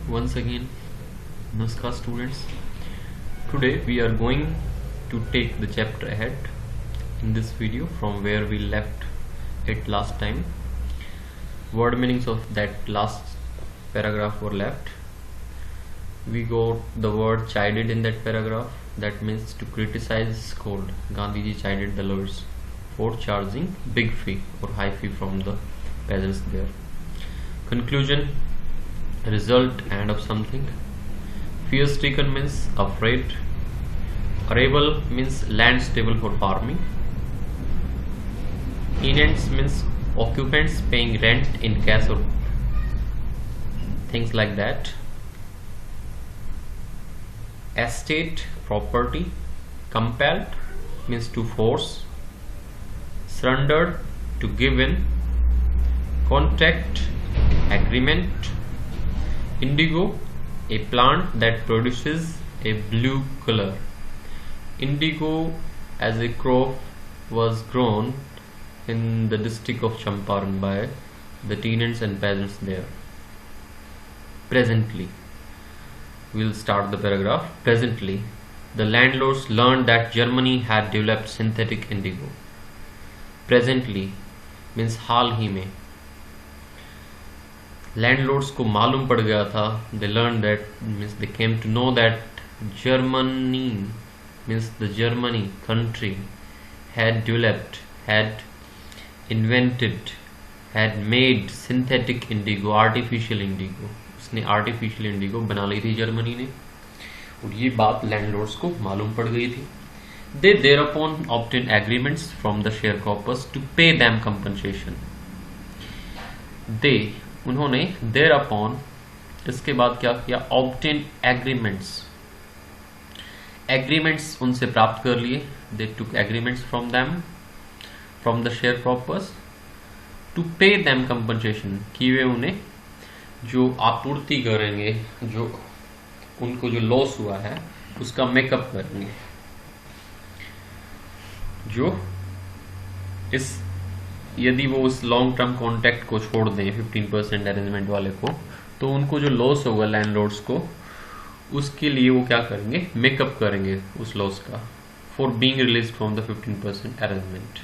Once again, Namaskar students. Today we are going to take the chapter ahead in this video from where we left it last time. Word meanings of that last paragraph were left. We got the word chided in that paragraph. That means to criticize, scold. Gandhiji chided the lords for charging big fee or high fee from the peasants there. Conclusion, result, end of something. Fear stricken means afraid. Arable means land stable for farming. Tenants means occupants paying rent in cash or things like that. Estate, property. Compelled means to force. Surrendered, to give in. Contract, agreement. Indigo, a plant that produces a blue color. Indigo as a crop was grown in the district of Champaran by the tenants and peasants there. Presently, we'll start the paragraph. Presently, the landlords learned that Germany had developed synthetic indigo. Presently means हाल ही में. Landlords को मालूम पड़ गया था. They learned that, means they came to know that Germany means the Germany country had developed, had invented, had made synthetic indigo, artificial indigo. उसने artificial indigo बना ली थी Germany ने, और ये बात लैंडलॉर्ड्स को मालूम पड़ गई थी. They thereupon obtained agreements from the sharecroppers to pay them compensation. They, उन्होंने thereupon, इसके बाद क्या किया, obtain agreements. Agreements उनसे प्राप्त कर लिए. They took agreements from them, from the sharecroppers, to pay them compensation, कि वे उन्हें जो आपूर्ति करेंगे, जो उनको जो लॉस हुआ है उसका मेकअप करेंगे. जो इस यदि वो उस लॉन्ग टर्म कॉन्ट्रैक्ट को छोड़ दें 15% अरेंजमेंट वाले को, तो उनको जो लॉस होगा लैंडलॉर्ड्स को, उसके लिए वो क्या करेंगे, मेकअप करेंगे उस लॉस का, for being release from the 15% arrangement.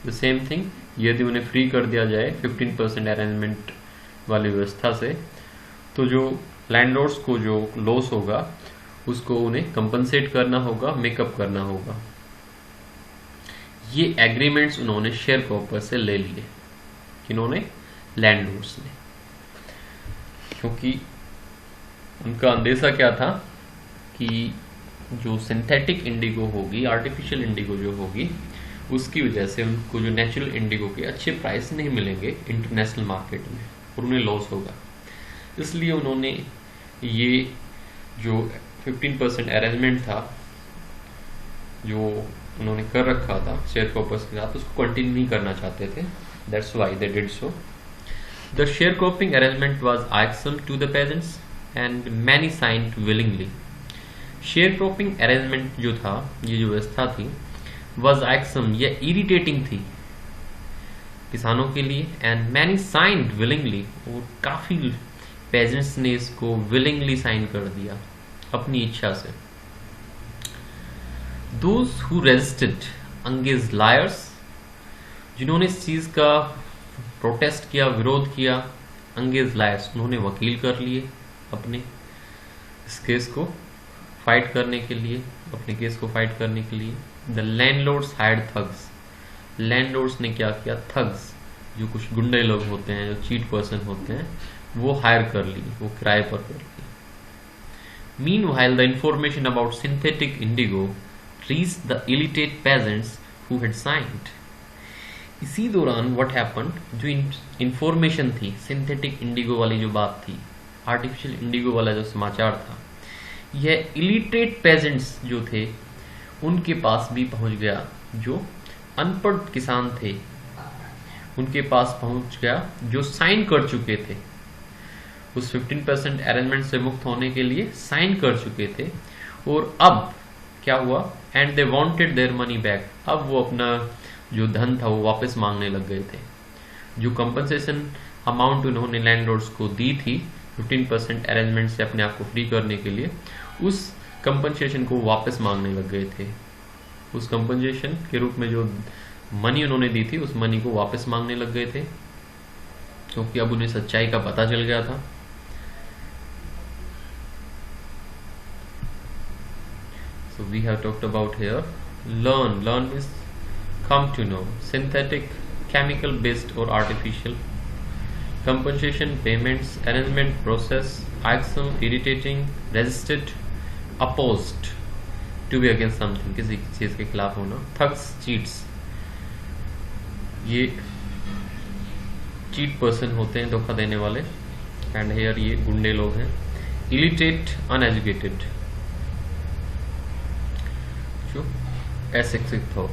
The same thing, यदि उन्हें फ्री कर दिया जाए 15% अरेंजमेंट वाली व्यवस्था से, तो जो लैंडलॉर्ड्स को जो लॉस होगा उसको उन्हें कंपनसेट करना होगा, मेकअप करना होगा. ये एग्रीमेंट्स उन्होंने शेयर क्रॉपर से ले लिए. किन्होंने, लैंडलॉर्ड्स ने, क्योंकि उनका अंदेशा क्या था कि जो सिंथेटिक इंडिगो होगी, आर्टिफिशियल इंडिगो जो होगी, उसकी वजह से उनको जो नेचुरल इंडिगो के अच्छे प्राइस नहीं मिलेंगे इंटरनेशनल मार्केट में, और उन्हें लॉस होगा. इसलिए उन्होंने ये जो 15% अरेंजमेंट था जो उन्होंने कर रखा था शेयर क्रॉपर्स के साथ, उसको कंटिन्यू नहीं करना चाहते थे. That's why they did so. The sharecropping arrangement was irksome to the peasants and many signed willingly. Sharecropping arrangement जो था, ये जो व्यवस्था थी, वाज आयसम, ये इरिटेटिंग थी किसानों के लिए, एंड मैनी साइंड विलिंगली, और काफी पेजेंट्स ने इसको विलिंगली साइन कर दिया अपनी इच्छा से. Those who resisted engaged liars, जिन्होंने इस चीज का प्रोटेस्ट किया, विरोध किया, engaged liars, उन्होंने वकील कर लिए अपने इस केस को फाइट करने के लिए, अपने केस को फाइट करने के लिए. The landlords hired thugs, landlords ने क्या किया, थग्स, जो कुछ गुंडे लोग होते हैं, जो चीट पर्सन होते हैं, वो हायर कर लिए, वो किराए पर कर लिए. Meanwhile, the information about synthetic indigo reached the illiterate peasants who had signed. इसी दौरान what happened, जो इंफॉर्मेशन थी सिंथेटिक इंडिगो वाली जो बात थी, आर्टिफिशियल इंडिगो वाला जो समाचार था, यह इलिटरेट पेजेंट्स जो थे उनके पास भी पहुंच गया. जो अनपढ़ किसान थे उनके पास पहुंच गया, जो साइन कर चुके थे, उस 15% अरेंजमेंट से मुक्त होने के लिए साइन कर चुके थे. और अब क्या हुआ, and they wanted their money back, अब वो अपना जो धन था वो वापस मांगने लग गए थे. जो कंपनसेशन अमाउंट उन्होंने लैंडलॉर्ड्स को दी थी 15% अरेंजमेंट से अपने आप को फ्री करने के लिए उस कंपनसेशन को वापस मांगने लग गए थे। उस कंपनसेशन के रूप में जो मनी उन्होंने दी थी उस मनी को वापस मांगने लग गए थे, क्योंकि अब उन्हें सच्चाई का पता चल गया था। So we have talked about here learn means come to know, synthetic, chemical based or artificial, compensation, payments, arrangement, process, axial, irritating, resisted, opposed, to be against something, किसी चीज के खिलाफ होना, thugs, cheats, ये चीट पर्सन होते हैं, धोखा देने वाले, एंड हेयर ये गुंडे लोग हैं। इलिटरेट, अनएजुकेटेड, जो अशिक्षित हो,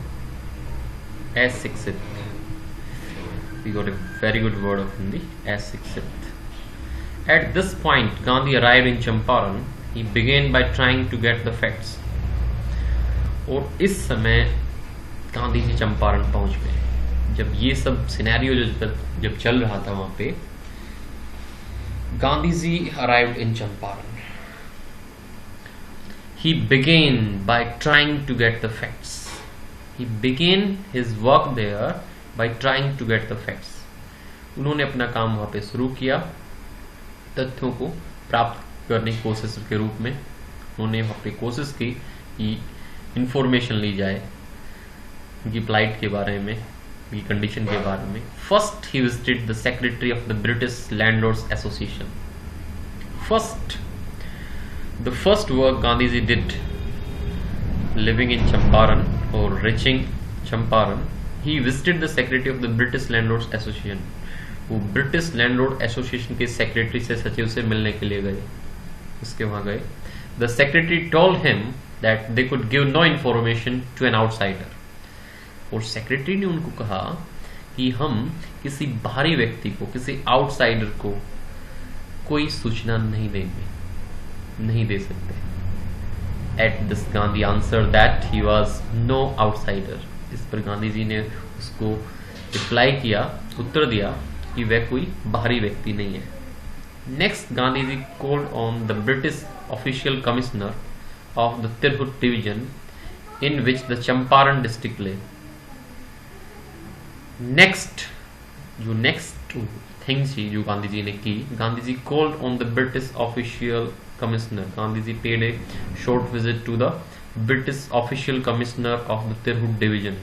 अशिक्षित, we got a very good word of Hindi, अशिक्षित। At this point, Gandhi arrived in Champaran. He began by trying to get the facts. और इस समय गांधी जी चंपारण पहुंच गए। जब ये सब सिनेरियो जब चल रहा था वहां पे, Gandhi ji arrived in Champaran. He began by trying to get the facts. He began his work there by trying to get the facts. उन्होंने अपना काम वहां पे शुरू किया, तथ्यों को प्राप्त करने की कोशिश के रूप में। उन्होंने वहां पे कोशिश की कि इंफॉर्मेशन ली जाए उनकी फ्लाइट के बारे में, उनकी कंडीशन के बारे में। First he visited the secretary of the British landlords association. The first work Gandhi ji did living in Champaran or reaching Champaran, he visited the secretary of the British Landlords Association. वो British landlord association के secretary से, सचिव से मिलने के लिए गए, उसके वहां गए। The secretary told him that they could give no information to an outsider. और सेक्रेटरी ने उनको कहा कि हम किसी बाहरी व्यक्ति को, किसी आउटसाइडर को कोई सूचना नहीं देंगे, नहीं दे सकते। At this Gandhi answered that he was no outsider. इस पर गांधी जी ने उसको रिप्लाई किया, उत्तर दिया कि वह कोई बाहरी व्यक्ति नहीं है। Next Gandhi ji called on the British official commissioner of the Tirhut division in which the Champaran district lay. Next thing थी जो गांधी जी ने की, Gandhi ji called on the British official commissioner. Gandhi ji paid a short visit to the British official commissioner of the Tirhut division.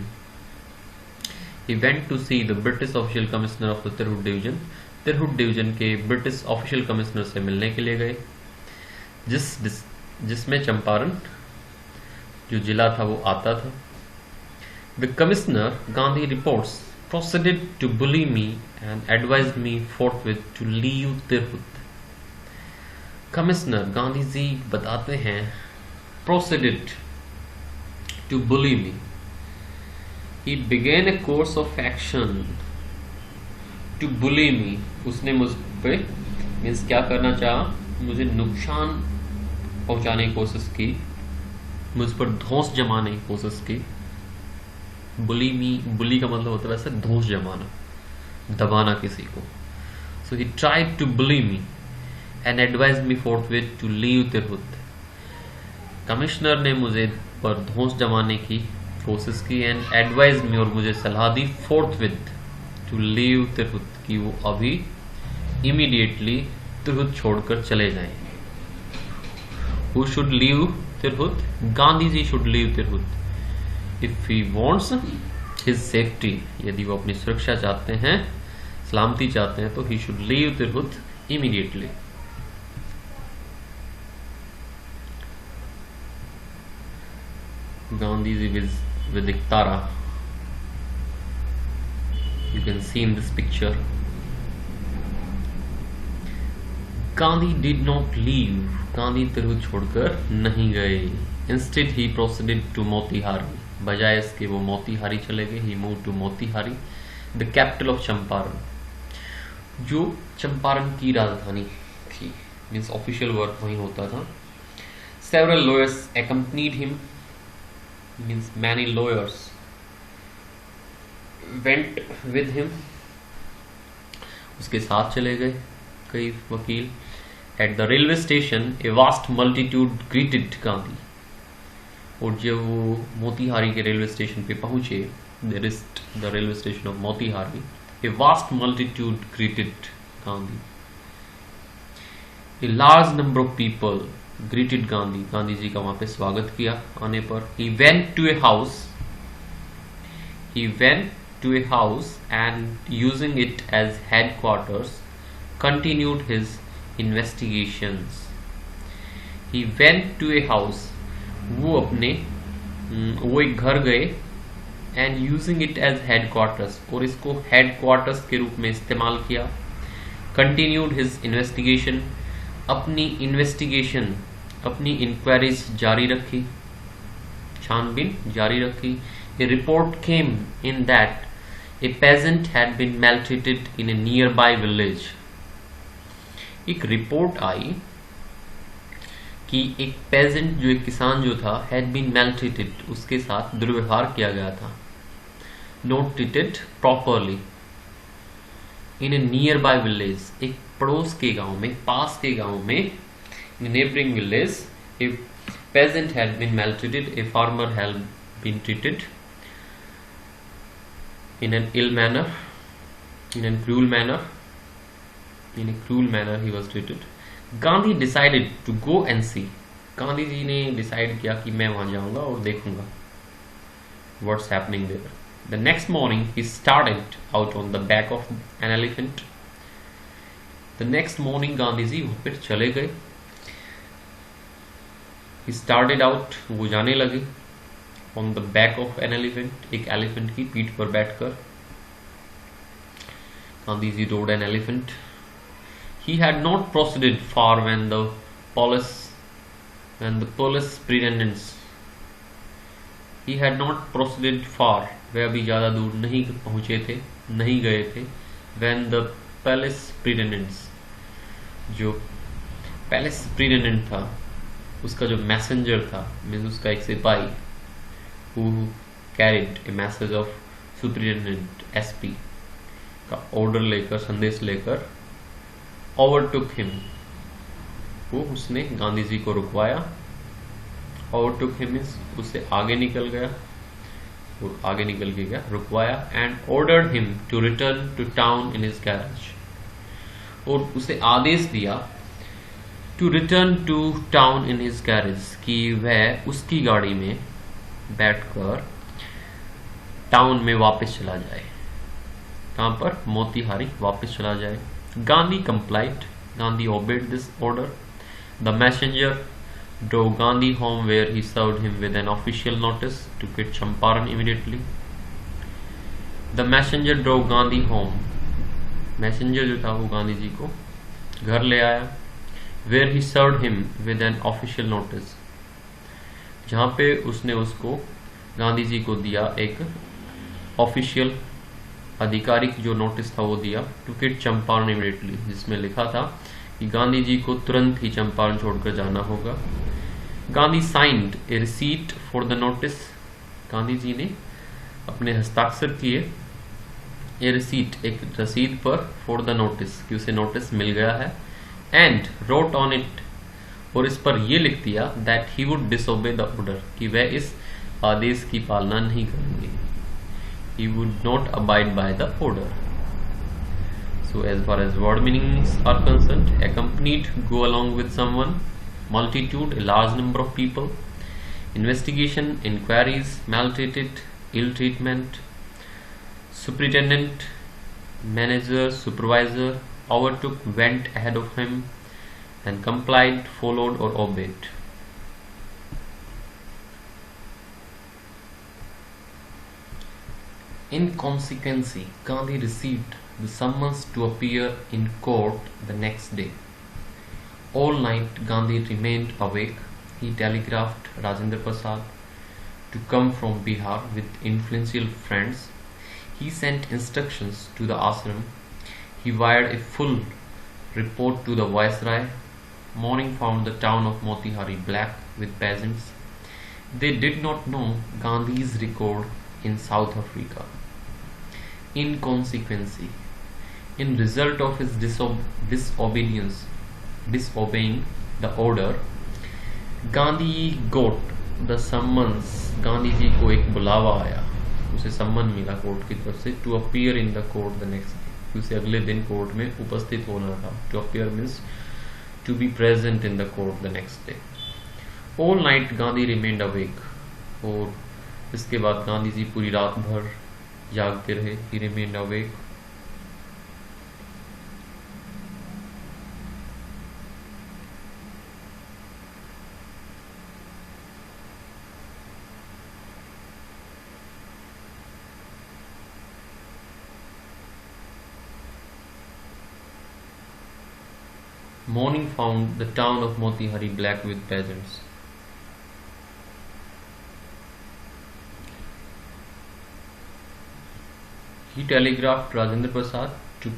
He went to see the British official commissioner of the Tirhut division. Tirhut division के British official commissioner से मिलने के लिए गए, जिसमें चंपारण जो जिला था वो आता था। The commissioner, Gandhi reports, proceeded to bully me and advised me forthwith to leave Tirhut. Commissioner Gandhi ji बताते हैं, proceeded to bully me. He began a course of action to bully me. उसने मुझ पे मीन्स क्या करना चाहा, मुझे नुकसान पहुंचाने की कोशिश की, मुझ पर धौंस जमाने की कोशिश की। बुली का मतलब होता है वैसे धौंस जमाना, दबाना किसी को। So he tried to bully me and advised me forthwith to leave Tirhut. Commissioner ने मुझे पर धौंस जमाने की कोशिश की एंड एडवाइज मी, और मुझे सलाह दी forthwith to leave Tirhut, कि वो अभी immediately तिरहुत छोड़कर चले जाएं। Who should leave Tirhut? Gandhi ji should leave Tirhut. If he wants his safety, यदि वो अपनी सुरक्षा चाहते हैं, सलामती चाहते हैं, तो he should leave Tirhut immediately. Gandhi ji with Iktara. You can see in this picture. Gandhi did not leave. Gandhi Tirhut छोड़कर नहीं गए। Instead he proceeded to Motihari. बजाय इसके वो मोतीहारी चले गए। He moved to Motihari, the capital of Champaran, जो चंपारण की राजधानी थी। मीन्स ऑफिशियल वर्क वहीं होता था। Several lawyers accompanied him. Means many lawyers went with him. उसके साथ चले गए कई वकील। At the railway station, a vast multitude greeted Gandhi. और जब वो मोतीहारी के रेलवे स्टेशन पे पहुंचे, they reached the railway station of Motihari, a vast multitude greeted Gandhi. A large number of people greeted Gandhi. Gandhi ji का वहां पे स्वागत किया आने पर. He went to a house and using it as headquarters continued his investigations. He went to a house, वो एक घर गए, and using it as headquarters, और इसको headquarters के रूप में इस्तेमाल किया. Continued his investigation, अपनी इंक्वायरीज जारी रखी, छानबीन जारी रखी. A report came in that a peasant had been maltreated in a nearby village. एक रिपोर्ट आई कि एक पेजेंट, जो एक किसान जो था, हैड बीन maltreated, उसके साथ दुर्व्यवहार किया गया था. Not treated properly in a nearby village, एक पड़ोस के गांव में, पास के गांव में, in neighbouring village, a peasant had been maltreated, a farmer had been treated in an ill manner, in a cruel manner he was treated. Gandhi decided to go and see. Gandhi ji ने डिसाइड किया कि मैं वहां जाऊंगा और देखूंगा what's happening there. The next morning he started out on the back of an elephant. The next morning Gandhi ji वहां पर चले गए. He started out, वो जाने लगे, on the back of an elephant, एक एलिफेंट की पीठ पर बैठकर. Gandhi ji rode an elephant. He had not proceeded far when the police pretendants. He had not proceeded far, वे अभी ज्यादा दूर नहीं पहुंचे थे, नहीं गए थे. When the palace pretendants, जो पैलेस प्रीटेंडेंट था, उसका जो मैसेंजर था, मीन्स उसका एक सिपाही, who carried a message of superintendent SP का ऑर्डर लेकर, संदेश लेकर, overtook him, वो उसने गांधी जी को रुकवाया. overtook him means उससे आगे निकल गया, और आगे निकल के गया, रुकवाया. and ordered him to return to town in his carriage, और उसे आदेश दिया to return to town in his carriage, कि वह उसकी गाड़ी में बैठकर टाउन में वापस चला जाए. कहां पर? मोतीहारी वापस चला जाए. Gandhi complied. Gandhi obeyed this order. The messenger drove Gandhi home, where he served him with an official notice to quit Champaran immediately. The messenger drove Gandhi home. Messenger जो था वो गांधी जी को घर ले आया. Where he served him with an official notice, जहां पे उसने उसको, गांधी जी को दिया एक ऑफिशियल, आधिकारिक जो नोटिस था वो दिया. टू क्विट चंपारण इमीडिएटली, जिसमें लिखा था कि गांधी जी को तुरंत ही चंपारण छोड़कर जाना होगा. Gandhi signed a receipt for the notice. Gandhi ji ने अपने हस्ताक्षर किए ए रिसीट, एक रसीद पर, फॉर द नोटिस, कि उसे नोटिस मिल गया है. एंड रोट ऑन इट, और इस पर यह लिख दिया that he would disobey the order, कि वह इस आदेश की पालना नहीं करेंगे. he would not abide by the order. So as far as word meanings are concerned, accompanied, go along with someone, multitude, a large number of people, investigation, inquiries, maltreated, ill treatment, superintendent, manager, supervisor, overtook, went ahead of him, and complied, followed or obeyed. In consequence, Gandhi received the summons to appear in court the next day. All night Gandhi remained awake. He telegraphed Rajendra Prasad to come from Bihar with influential friends. He sent instructions to the ashram. He wired a full report to the viceroy. Morning found the town of Motihari black with peasants. They did not know Gandhi's record in South Africa. In consequence, in result of his disobedience, disobeying the order, Gandhi got the summons. Gandhi ji को एक बुलावा आया, उसे सम्मन मिला court की तरफ से to appear in the court the next day, उसे अगले दिन कोर्ट में उपस्थित होना था. To appear means to be present in the court the next day. All night Gandhi remained awake, और इसके बाद गांधी जी पूरी रात भर जागते रहे. ही remained awake. Morning found the town of Motihari black with peasants. He telegraphed Rajendra Prasad to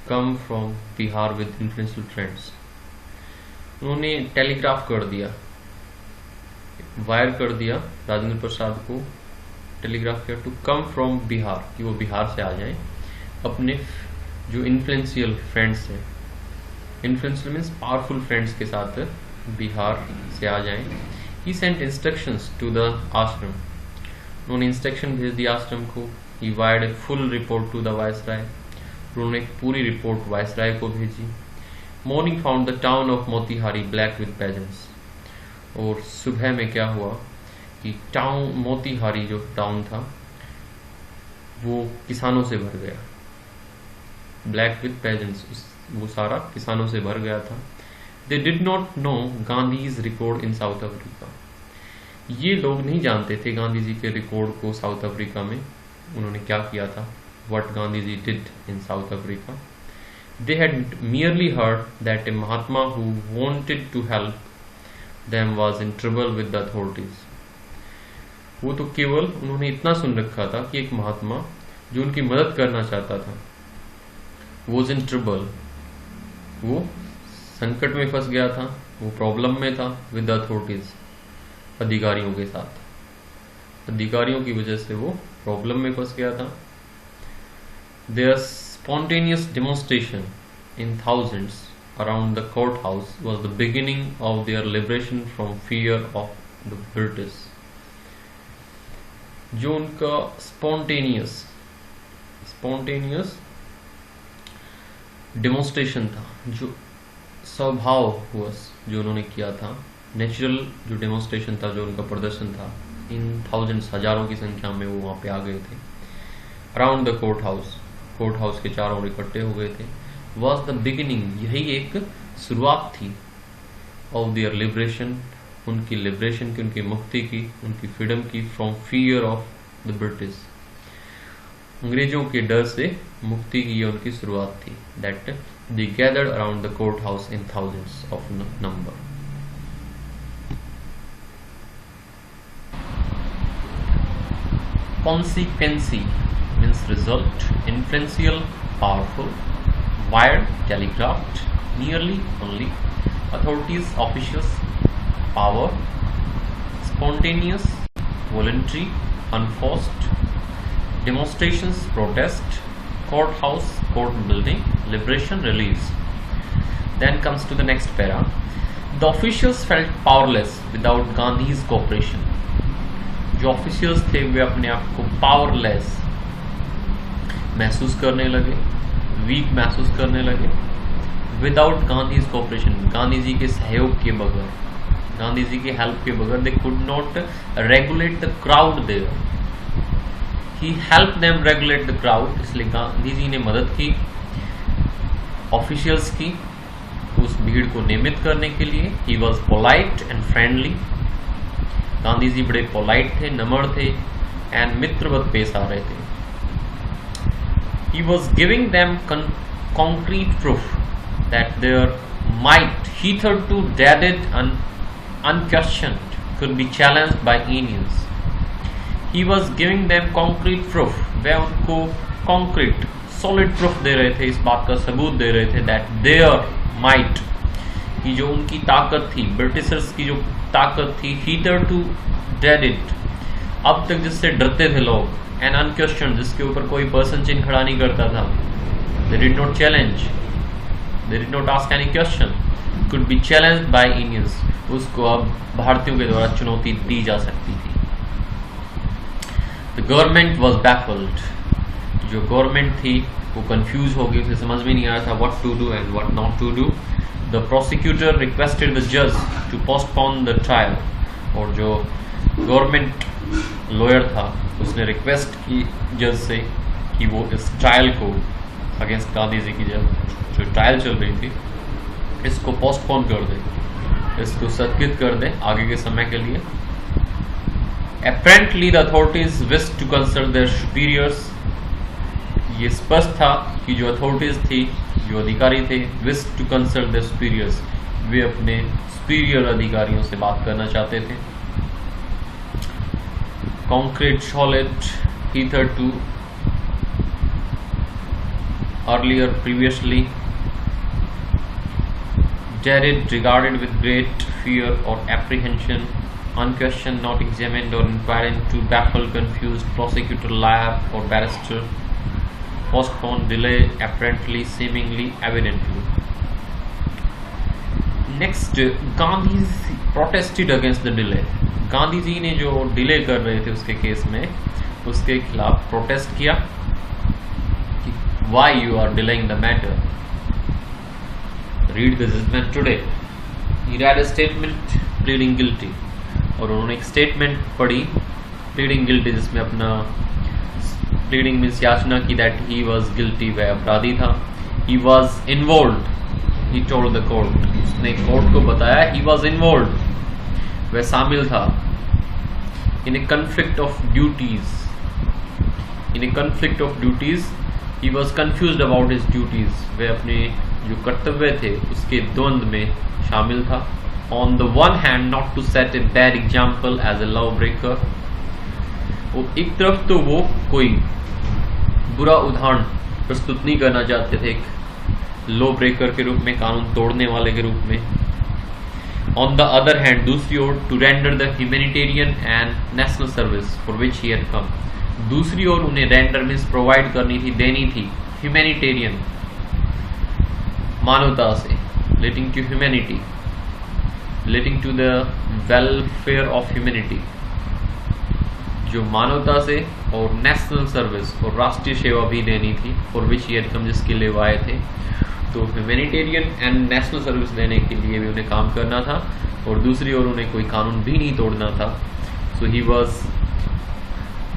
come from Bihar with influential friends. उन्होंने telegraph कर दिया, वायर कर दिया राजेंद्र प्रसाद को, टेलीग्राफ किया टू कम फ्रॉम बिहार, कि वो बिहार से आ जाएं अपने जो इन्फ्लुएंशियल फ्रेंड्स हैं. इन्फ्लुएंशियल मीन्स पावरफुल फ्रेंड्स के साथ बिहार से आ जाएं. He sent instructions to the ashram, उन्होंने इंस्ट्रक्शन भेज दिया आश्रम को. He wired a full report to the viceroy, उन्होंने एक पूरी रिपोर्ट वायसराय को भेजी. Morning found the town of Motihari black with peasants, और सुबह में क्या हुआ कि टाउन मोतीहारी जो टाउन था वो किसानों से भर गया. ब्लैक विद पेजेंट्स, वो सारा किसानों से भर गया था. They did not know Gandhi's record in South Africa, ये लोग नहीं जानते थे गांधी जी के रिकॉर्ड को साउथ अफ्रीका में उन्होंने क्या किया था. What Gandhi ji did in South Africa. They had merely heard that a Mahatma who wanted to help them was in trouble with the authorities. वो तो केवल उन्होंने इतना सुन रखा था कि एक महात्मा जो उनकी मदद करना चाहता था वॉज इन ट्रबल, वो संकट में फंस गया था, वो प्रॉब्लम में था विद द अथॉरिटीज, अधिकारियों के साथ. अधिकारियों की वजह से वो प्रॉब्लम में फंस गया था. Their spontaneous demonstration in thousands around the court house was the beginning of their liberation from fear of the British. जो उनका स्पॉन्टेनियस डेमोन्स्ट्रेशन था, जो स्वभाव हुआ जो उन्होंने किया था, नेचुरल जो डेमोन्स्ट्रेशन था, जो उनका प्रदर्शन था, इन थाउजेंड्स हजारों की संख्या में वो वहाँ पे आ गए थे. अराउंड द कोर्ट हाउस के चारों ओर इकट्ठे हो गए थे. वॉज द बिगिनिंग, यही एक शुरुआत थी ऑफ देयर लिबरेशन, उनकी लिबरेशन की, उनकी मुक्ति की, उनकी फ्रीडम की, from fear of the British, अंग्रेजों के डर से मुक्ति की ये उनकी शुरुआत थी. That they gathered around the court house in thousands of number. Consequency means result, influential, powerful, wired, telegraphed, nearly, only, authorities, officials, power, spontaneous, voluntary, unforced, demonstrations, protest, courthouse, court building, liberation, release. Then comes to the next para. The officials felt powerless without Gandhi's cooperation. जो officials थे वे अपने आप को powerless महसूस करने लगे, week महसूस करने लगे. विदाउट गांधीज कोऑपरेशन, गांधी जी के सहयोग के बगैर, गांधी जी की हेल्प के बगैर, they could not regulate the crowd there. He help them regulate the crowd. इसलिए गांधी जी ने मदद की ऑफिशियल्स की उस भीड़ को नियमित करने के लिए. He was polite and friendly. Gandhi ji बड़े पोलाइट थे, नम्र थे एंड मित्रवत पेश आ रहे थे. He was giving them concrete proof that their might, hitherto dreaded and unquestioned, could be challenged by Indians. He was giving them concrete proof. वे उनको concrete, solid proof दे रहे थे, इस बात का सबूत दे रहे थे that their might, कि जो उनकी ताकत थी, ब्रिटिशर्स की जो ताकत थी, hitherto dreaded, अब तक जिससे डरते थे लोग, and unquestioned, जिसके ऊपर कोई पर्सन चिन्ह खड़ा नहीं करता था, they did not challenge, they did not ask any question, could be challenged by Indians, उसको अब भारतीयों के द्वारा चुनौती दी जा सकती थी। The government was baffled, जो गवर्नमेंट थी वो कंफ्यूज हो गई, उसे समझ में नहीं आ रहा था what to do and what not to do। The prosecutor requested the judge to postpone the trial, और जो गवर्नमेंट लॉयर था उसने रिक्वेस्ट की जज से कि वो इस ट्रायल को अगेंस्ट गांधी जी की जो ट्रायल चल रही थी इसको पोस्टपोन कर दे, इसको स्थगित कर दे आगे के समय के लिए। Apparently the authorities wished to consult their superiors, ये स्पष्ट था कि जो अथॉरिटीज थी, जो अधिकारी थे, wished to consult their superiors, वे अपने सुपीरियर अधिकारियों से बात करना चाहते थे। Concrete solid hitherto earlier previously dreaded, regarded with great fear or apprehension, unquestioned, not examined or inquired into, baffle, confused, prosecutor, lawyer or barrister, postpone, delay, apparently, seemingly, evidently. Next, Gandhi protested against the delay. Gandhi ji ने जो delay कर रहे थे उसके case में, उसके खिलाफ protest किया कि why you are delaying the matter. Read the judgment today. He read a statement pleading guilty, और उन्होंने एक स्टेटमेंट पढ़ी प्लीडिंग गिल्टी, जिसमें अपना प्लीडिंग मीन्स याचना की दैट ही वाज गिल्टी, वह अपराधी था। He was involved, he told the court, उसने कोर्ट को बताया ही वाज इन्वॉल्व्ड, वह शामिल था। In a conflict of duties, in a conflict of duties he was confused about his duties, वह अपने जो कर्तव्य थे उसके द्वंद्व में शामिल था। On the one hand not to set a bad example as a law breaker, एक तरफ तो वो कोई बुरा उदाहरण प्रस्तुत नहीं करना चाहते थे एक लॉ ब्रेकर के रूप में, कानून तोड़ने वाले के रूप में। On the other hand, दूसरी ओर to render the humanitarian and national service for which he had come, दूसरी ओर उन्हें render means provide करनी थी, देनी थी, humanitarian मानवता से, relating to humanity, relating to the welfare of humanity, जो मानवता से, और नेशनल सर्विस और राष्ट्रीय सेवा भी देनी थी, for which he had come, जिसके लिए वो आए थे। तो ह्यूमैनिटेरियन एंड नेशनल सर्विस देने के लिए भी उन्हें काम करना था, और दूसरी ओर उन्हें कोई कानून भी नहीं तोड़ना था। So he was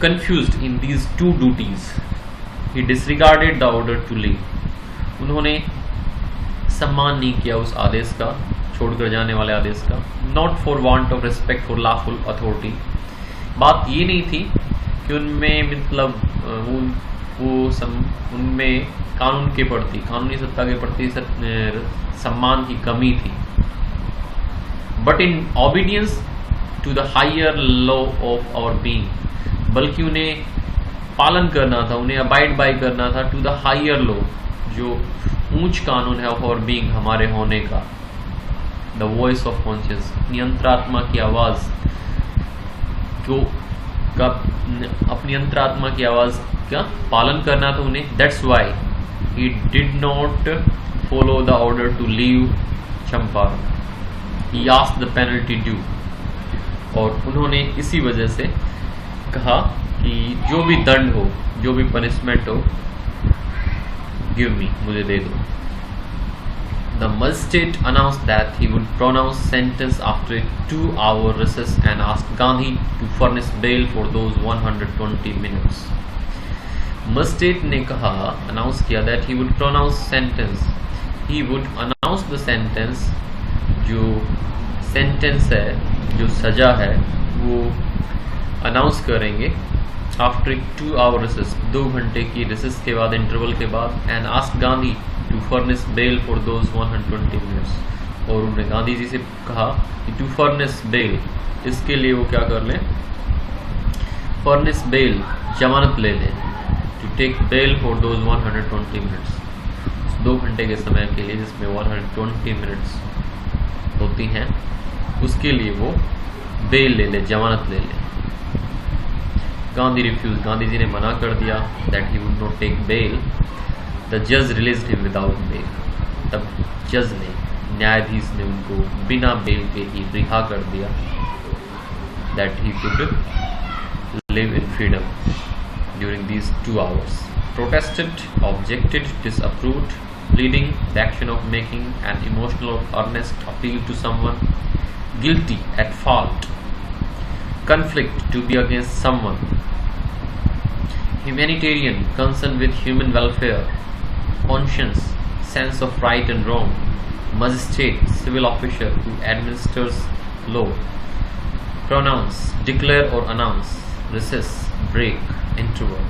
confused in these two duties. He disregarded the order to leave, उन्होंने सम्मान नहीं किया उस आदेश का, छोड़कर जाने वाले आदेश का। Not for want of respect for lawful authority, बात ये नहीं थी कि उनमें मतलब उनमें कानून के प्रति, कानूनी सत्ता के प्रति सम्मान की कमी थी। But in obedience to the higher law of our being, बल्कि उन्हें पालन करना था, उन्हें अबाइड बाय करना था टू द हायर लॉ, जो ऊंच कानून है ऑफ आवर बीइंग, हमारे होने का। द वॉइस ऑफ कॉन्शियस, अपनी अंतरात्मा की आवाज को अपनी अंतरात्मा की आवाज का पालन करना था उन्हें। That's why he did not follow the order to leave Champaran, he asked the penalty due, और उन्होंने इसी वजह से कहा कि जो भी दंड हो, जो भी पनिशमेंट हो, give me, मुझे दे दो। The magistrate announced that he would pronounce sentence after a 2-hour recess and asked Gandhi to furnish bail for those 120 minutes. Magistrate ने कहा, अनाउंस किया that he would pronounce sentence, he would announce the sentence, जो sentence है, जो सजा है, वो announce करेंगे आफ्टर 2 आवर रिसेस, 2 घंटे की रिसेस के बाद, इंटरवल के बाद। And ask Gandhi to furnish bail for those 120 minutes, और उन्होंने गांधी जी से कहा कि टू फर्निश बेल, इसके लिए वो क्या कर लें, फर्निश बेल, जमानत ले लें, to take bail for those 120 minutes, 2 घंटे के समय के लिए जिसमें 120 मिनट्स होती हैं, उसके लिए वो बेल ले ले, जमानत ले ले। गांधी रिफ्यूज, गांधी जी ने मना कर दिया, that he would not take bail. The जज रिलीज्ड हिम विदाउट बेल, तब जज ने, न्यायाधीश ने उनको बिना बेल के ही रिहा कर दिया, that he could live in freedom during these 2 hours. Protested, objected, disapproved, pleading the action of making an emotional or earnest appeal to someone guilty at fault, conflict to be against someone, humanitarian, concern with human welfare, conscience, sense of right and wrong, magistrate, civil officer who administers law, pronounce, declare or announce, recess, break, interval.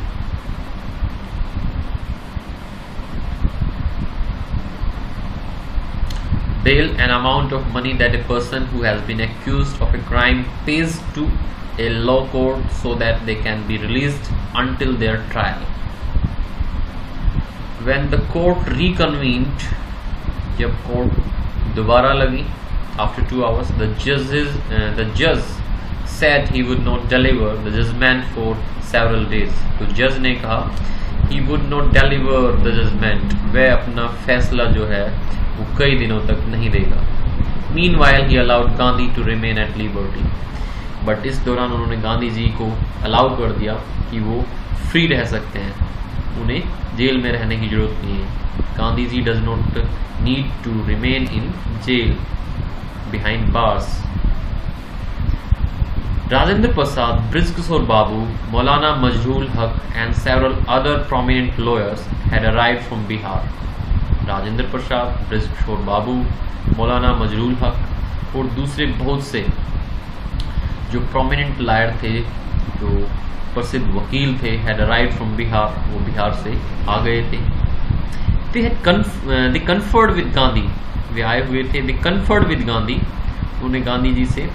Bail, an amount of money that a person who has been accused of a crime pays to a law court so that they can be released until their trial. When the court reconvened, जब court दोबारा लगी after 2 hours, the judge said he would not deliver the judgment for several days. तो जज ने कहा he would not deliver the judgment, वह अपना फैसला जो है वो कई दिनों तक नहीं देगा. Meanwhile he allowed Gandhi to remain at liberty. But इस दौरान उन्होंने गांधी जी को अलाउ कर दिया कि वो फ्री रह सकते हैं, उन्हें जेल में रहने की जरूरत नहीं है. Gandhi ji does not need to remain in jail behind bars. Rajendra Prasad, Brijkishore Babu, Maulana Mazharul हक and several other prominent lawyers had arrived from Bihar. Rajendra Prasad, Brijkishore Babu, Maulana Mazharul हक और दूसरे बहुत से जो प्रोमिनेंट लॉयर थे, जो प्रसिद्ध वकील थे, had arrived from Bihar, वो बिहार से आ गए थे. they conferred with Gandhi, वे आए हुए थे. they conferred with Gandhi, उन्हें गांधी जी से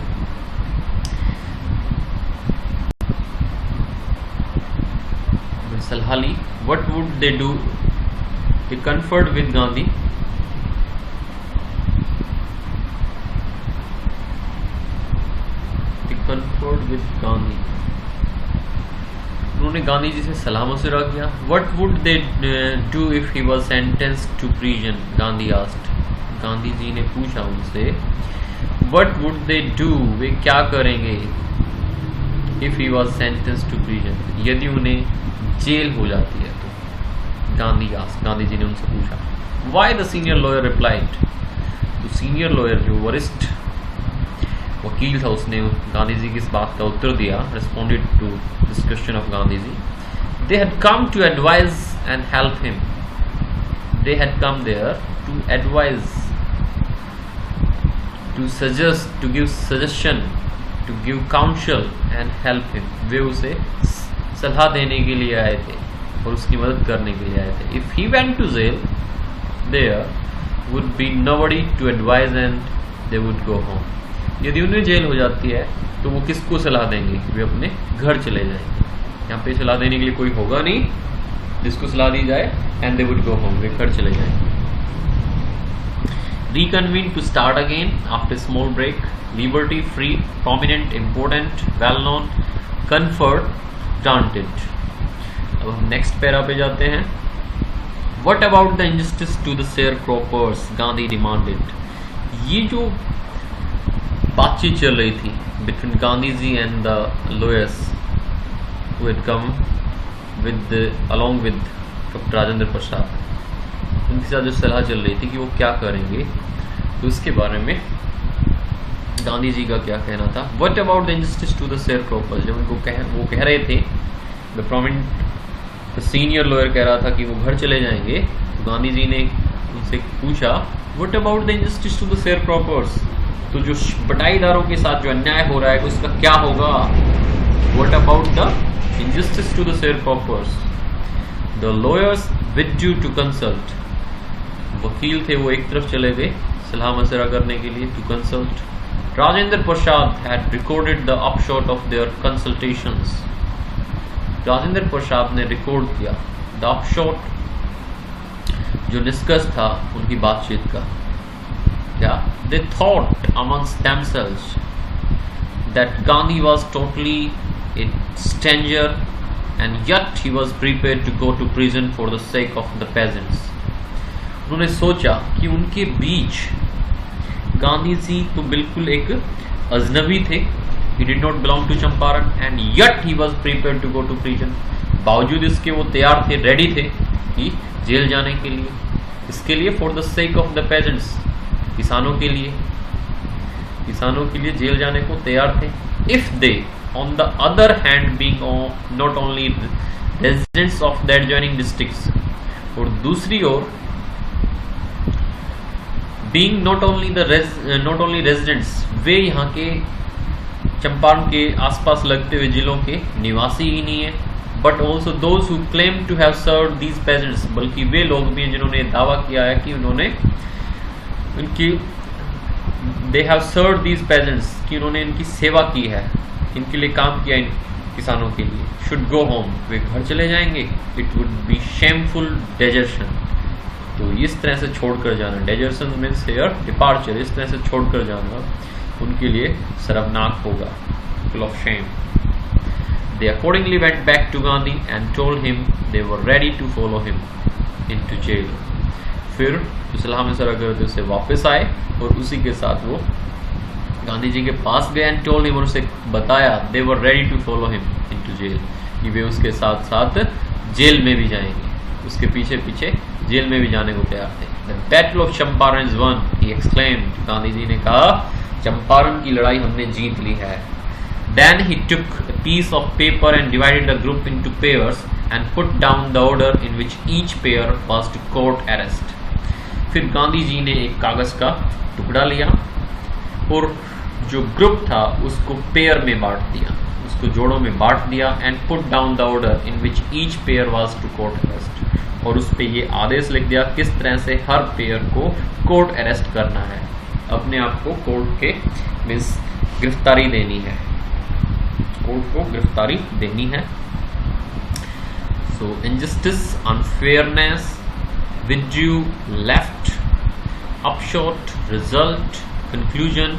सलाह ली. what would they do? they conferred with Gandhi. conferred with Gandhi, उन्होंने गांधी जी से सलाह मशवरा किया. What would they do if he was sentenced to prison? Gandhi asked. Gandhi ji ने पूछा उनसे What would they do? वे क्या करेंगे if he was sentenced to prison? यदि उन्हें जेल हो जाती है तो. गांधी जी ने उनसे पूछा. Why? The senior lawyer replied. तो सीनियर लॉयर जो वरिष्ठ वकील था उसने गांधी जी की इस बात का उत्तर दिया. Responded to this question of Gandhi ji. They had come to advise and help him. They had come there to advise, to suggest, to give suggestion, to give counsel and help him. वे उसे सलाह देने के लिए आए थे और उसकी मदद करने के लिए आए थे. If he went to jail there would be nobody to advise and they would go home. यदि उन्हें जेल हो जाती है तो वो किसको सलाह देंगे? वे अपने घर चले जाएंगे. यहाँ पे सलाह देने के लिए कोई होगा नहीं जिसको सलाह दी जाए. And they would go home, वे घर चले जाएंगे. Reconvene to start again after small break. Liberty, free, prominent, important, well known, conferred, granted. अब हम नेक्स्ट पैरा पे जाते हैं. What about the injustice to the sharecroppers? Gandhi demanded. ये जो बातचीत चल रही थी between Gandhi ji and the lawyers who had come with along with doctor Rajendra Prasad, उनके साथ जो सलाह चल रही थी कि वो क्या करेंगे, तो उसके बारे में गांधी जी का क्या कहना था. What about the injustice to the sharecroppers? जब उनको वो कह रहे थे, द प्रोमिनेंट सीनियर लॉयर कह रहा था कि वो घर चले जाएंगे, तो गांधी जी ने उनसे पूछा what about the injustice to the sharecroppers? तो जो बटाईदारों के साथ जो अन्याय हो रहा है उसका क्या होगा? What about the injustice to the sharecroppers? The lawyers withdrew to consult. वकील थे वो एक तरफ चले गए सलाह मशवरा करने के लिए, to consult. Rajendra Prasad had recorded the upshot of their consultations. Rajendra Prasad ने रिकॉर्ड किया द अपशॉट, जो निष्कर्ष था उनकी बातचीत का. क्या? They thought amongst themselves that Gandhi was totally a stranger and yet he was prepared to go to prison for the sake of the peasants. उन्होंने सोचा कि उनके बीच गांधी जी तो बिल्कुल एक अजनबी थे, he did not belong to Champaran and yet he was prepared to go to prison। बावजूद इसके वो तैयार थे, रेडी थे कि जेल जाने के लिए, इसके लिए for the sake of the peasants, किसानों के लिए जेल जाने को तैयार थे। If they on the other hand being not only residents of the adjoining districts, और दूसरी ओर being not only residents, वे यहाँ के चंपारण के आसपास लगते हुए जिलों के निवासी ही नहीं है, but also those who claim to have served these peasants, बल्कि वे लोग भी हैं जिन्होंने दावा किया है कि उन्होंने they have served these pageants, कि उन्होंने इनकी सेवा की है, इनके लिए काम किया इन किसानों के लिए, शुड गो होम, वे घर चले जाएंगे। It would be shameful desertion, तो इस तरह से छोड़कर जाना, डेजर्शन मीन्स हियर डिपार्चर, इस तरह से छोड़कर जाना उनके लिए शर्मनाक होगा, full of shame. They accordingly went back to Gandhi and told him they were ready to follow him into jail। फिर जो सलाह मशवरा करते उसे वापस आए और उसी के साथ वो गांधी जी के पास गए एंड टोल्ड हिम, और उसे बताया they were ready to follow him into jail, कि वे उसके साथ साथ जेल में भी जाएंगे, उसके पीछे पीछे जेल में भी जाने को तैयार थे। The battle of Champaran is won, he exclaimed, Gandhi ji ने कहा चंपारण की लड़ाई हमने जीत ली है। Then he took a piece of paper and divided the group into pairs and put down the order in which each pair was to court arrest। फिर गांधी जी ने एक कागज का टुकड़ा लिया और जो ग्रुप था उसको पेयर में बांट दिया, उसको जोड़ों में बांट दिया, and put down the order in which each pair was to court arrest, और उस पे ये आदेश लिख दिया किस तरह से हर पेयर को कोर्ट अरेस्ट करना है, अपने आप को कोर्ट के मीन्स गिरफ्तारी देनी है, कोर्ट को गिरफ्तारी देनी है। So injustice, unfairness, view, left, upshot, result, conclusion,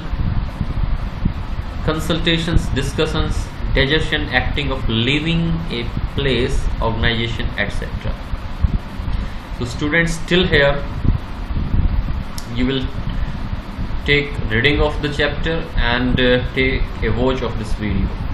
consultations, discussions, digestion, acting of leaving a place, organization, etc. So students, till here you will take reading of the chapter and take a watch of this video.